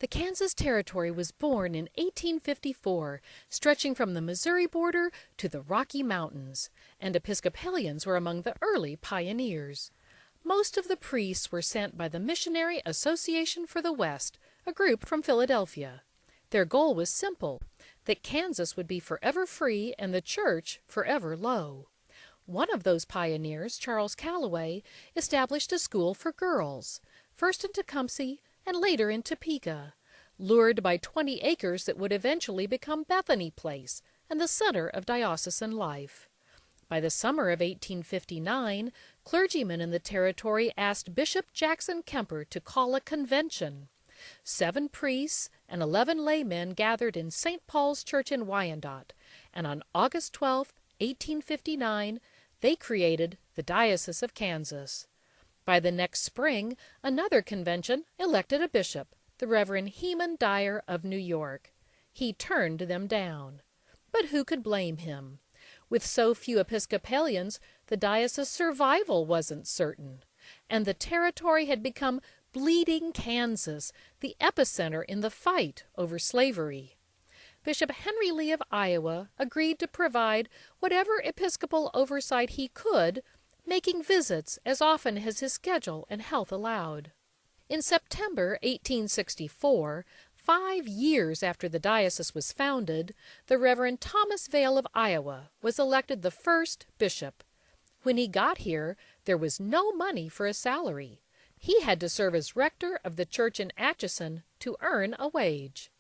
The Kansas Territory was born in 1854, stretching from the Missouri border to the Rocky Mountains, and Episcopalians were among the early pioneers. Most of the priests were sent by the Missionary Association for the West, a group from Philadelphia. Their goal was simple, that Kansas would be forever free and the church forever low. One of those pioneers, Charles Calloway, established a school for girls, first in Tecumseh and later in Topeka, lured by 20 acres that would eventually become Bethany Place and the center of diocesan life. By the summer of 1859, clergymen in the territory asked Bishop Jackson Kemper to call a convention. 7 priests and 11 laymen gathered in St. Paul's Church in Wyandotte, and on August 12, 1859, they created the Diocese of Kansas. By the next spring, another convention elected a bishop, the Reverend Heman Dyer of New York. He turned them down. But who could blame him? With so few Episcopalians, the diocese's survival wasn't certain, and the territory had become Bleeding Kansas, the epicenter in the fight over slavery. Bishop Henry Lee of Iowa agreed to provide whatever Episcopal oversight he could, making visits as often as his schedule and health allowed. In September 1864, 5 years after the diocese was founded, the Reverend Thomas Vail of Iowa was elected the first bishop. When he got here, there was no money for a salary. He had to serve as rector of the church in Atchison to earn a wage.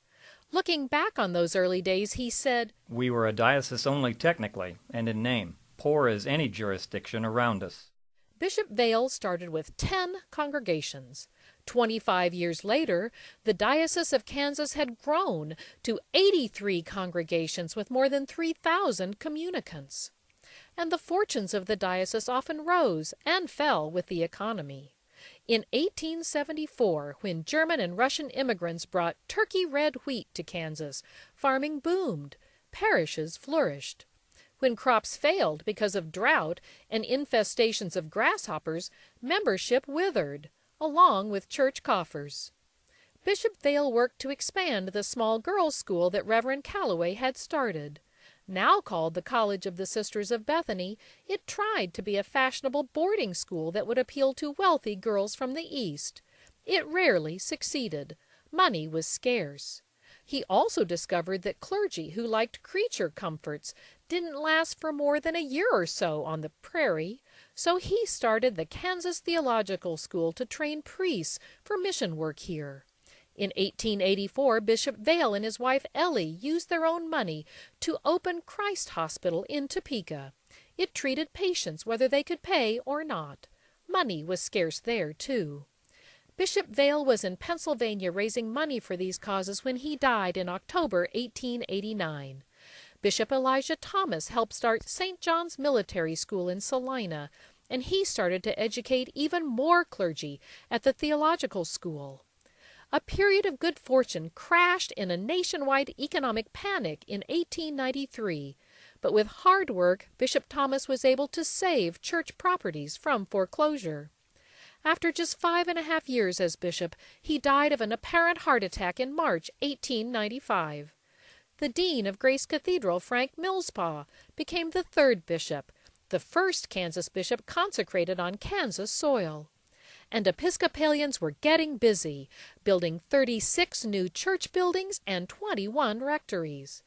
Looking back on those early days, he said, "We were a diocese only technically and in name, poor as any jurisdiction around us." Bishop Vail started with 10 congregations. 25 years later, the Diocese of Kansas had grown to 83 congregations with more than 3,000 communicants. And the fortunes of the diocese often rose and fell with the economy. In 1874, when German and Russian immigrants brought turkey red wheat to Kansas, farming boomed, parishes flourished. When crops failed because of drought and infestations of grasshoppers, membership withered, along with church coffers. Bishop Vail worked to expand the small girls' school that Reverend Calloway had started. Now called the College of the Sisters of Bethany, it tried to be a fashionable boarding school that would appeal to wealthy girls from the East. It rarely succeeded. Money was scarce. He also discovered that clergy who liked creature comforts didn't last for more than a year or so on the prairie, so he started the Kansas Theological School to train priests for mission work here. In 1884, Bishop Vail and his wife Ellie used their own money to open Christ Hospital in Topeka. It treated patients whether they could pay or not. Money was scarce there, too. Bishop Vail was in Pennsylvania raising money for these causes when he died in October 1889. Bishop Elijah Thomas helped start St. John's Military School in Salina, and he started to educate even more clergy at the theological school. A period of good fortune crashed in a nationwide economic panic in 1893, but with hard work, Bishop Thomas was able to save church properties from foreclosure. After just 5.5 years as bishop, he died of an apparent heart attack in March 1895. The dean of Grace Cathedral, Frank Millspaugh, became the 3rd bishop, the first Kansas bishop consecrated on Kansas soil. And Episcopalians were getting busy, building 36 new church buildings and 21 rectories.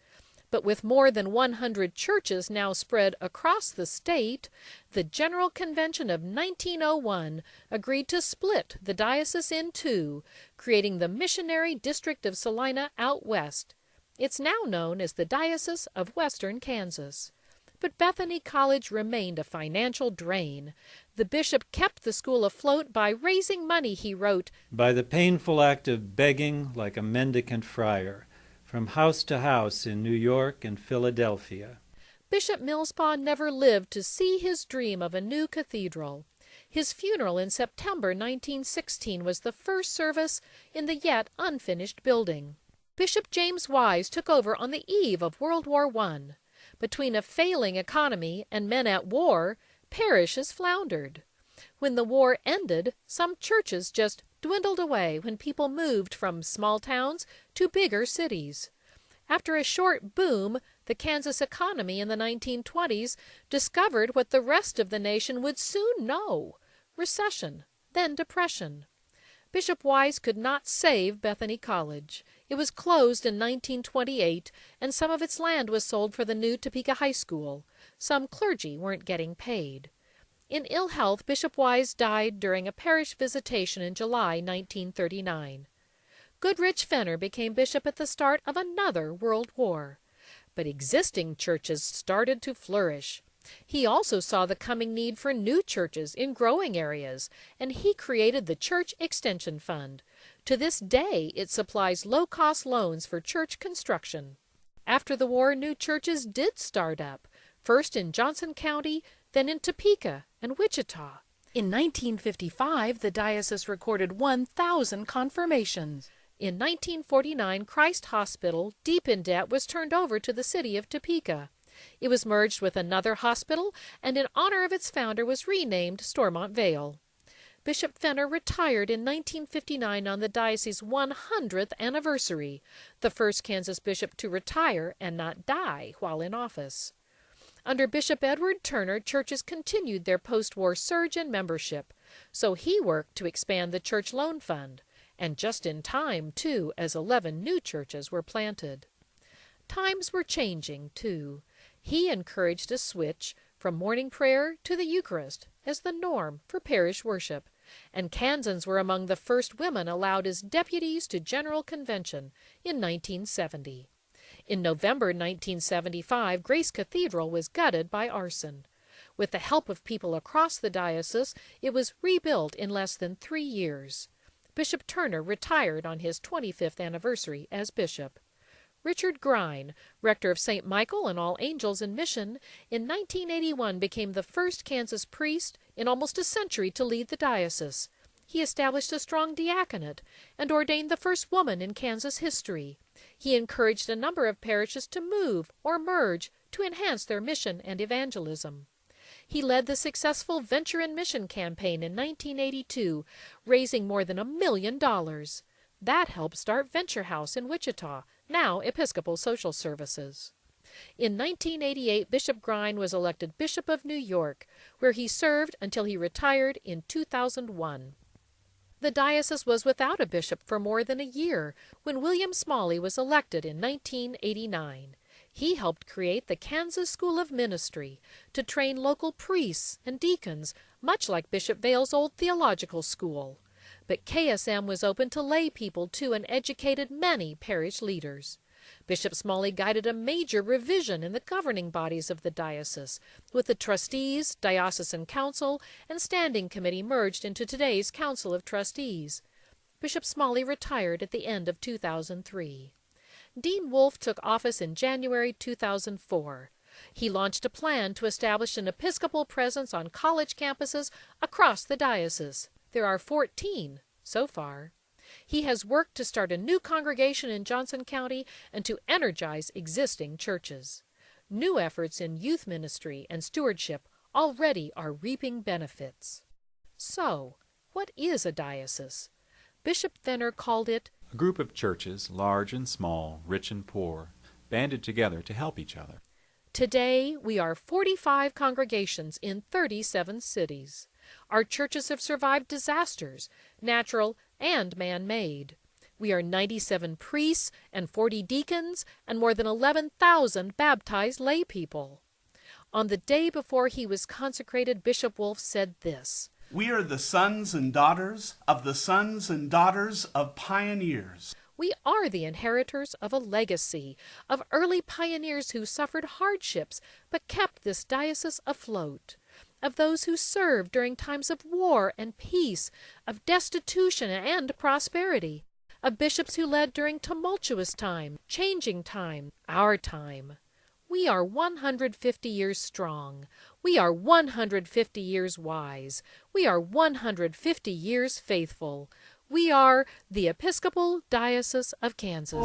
But with more than 100 churches now spread across the state, the General Convention of 1901 agreed to split the diocese in 2, creating the Missionary District of Salina out west. It's now known as the Diocese of Western Kansas. But Bethany College remained a financial drain. The bishop kept the school afloat by raising money, he wrote, "by the painful act of begging like a mendicant friar, from house to house in New York and Philadelphia." Bishop Millspaugh never lived to see his dream of a new cathedral. His funeral in September 1916 was the first service in the yet unfinished building. Bishop James Wise took over on the eve of World War I. Between a failing economy and men at war, parishes floundered. When the war ended, some churches just dwindled away when people moved from small towns to bigger cities. After a short boom, the Kansas economy in the 1920s discovered what the rest of the nation would soon know: recession, then depression. Bishop Wise could not save Bethany College. It was closed in 1928, and some of its land was sold for the new Topeka High School. Some clergy weren't getting paid. In ill health, Bishop Wise died during a parish visitation in July 1939. Goodrich Fenner became bishop at the start of another world war. But existing churches started to flourish. He also saw the coming need for new churches in growing areas, and he created the Church Extension Fund. To this day, it supplies low-cost loans for church construction. After the war, new churches did start up, first in Johnson County, then in Topeka and Wichita. In 1955, the diocese recorded 1,000 confirmations. In 1949, Christ Hospital, deep in debt, was turned over to the city of Topeka. It was merged with another hospital, and in honor of its founder was renamed Stormont Vale. Bishop Fenner retired in 1959 on the diocese's 100th anniversary, the first Kansas bishop to retire and not die while in office. Under Bishop Edward Turner, churches continued their post-war surge in membership, so he worked to expand the church loan fund. And just in time, too, as 11 new churches were planted. Times were changing, too. He encouraged a switch from morning prayer to the Eucharist as the norm for parish worship, and Kansans were among the first women allowed as deputies to General Convention in 1970. In November 1975, Grace Cathedral was gutted by arson. With the help of people across the diocese, it was rebuilt in less than 3 years. Bishop Turner retired on his 25th anniversary as bishop. Richard Grine, rector of St. Michael and All Angels in Mission, in 1981 became the first Kansas priest in almost a century to lead the diocese. He established a strong diaconate and ordained the first woman in Kansas history. He encouraged a number of parishes to move or merge to enhance their mission and evangelism. He led the successful Venture in Mission campaign in 1982, raising more than $1 million. That helped start Venture House in Wichita, now Episcopal Social Services. In 1988, Bishop Grine was elected Bishop of New York, where he served until he retired in 2001. The diocese was without a bishop for more than a year when William Smalley was elected in 1989. He helped create the Kansas School of Ministry to train local priests and deacons, much like Bishop Vale's old theological school. But KSM was open to lay people too and educated many parish leaders. Bishop Smalley guided a major revision in the governing bodies of the diocese, with the trustees, diocesan council, and standing committee merged into today's Council of Trustees. Bishop Smalley retired at the end of 2003. Dean Wolfe took office in January 2004. He launched a plan to establish an Episcopal presence on college campuses across the diocese. There are 14 so far. He has worked to start a new congregation in Johnson County and to energize existing churches. New efforts in youth ministry and stewardship already are reaping benefits. So, what is a diocese? Bishop Fenner called it a group of churches, large and small, rich and poor, banded together to help each other. Today, we are 45 congregations in 37 cities. Our churches have survived disasters, natural and man-made. We are 97 priests and 40 deacons and more than 11,000 baptized lay people. On the day before he was consecrated, Bishop Wolfe said this: "We are the sons and daughters of the sons and daughters of pioneers. We are the inheritors of a legacy of early pioneers who suffered hardships but kept this diocese afloat, of those who served during times of war and peace, of destitution and prosperity, of bishops who led during tumultuous time, changing time, our time. We are 150 years strong. We are 150 years wise. We are 150 years faithful. We are the Episcopal Diocese of Kansas."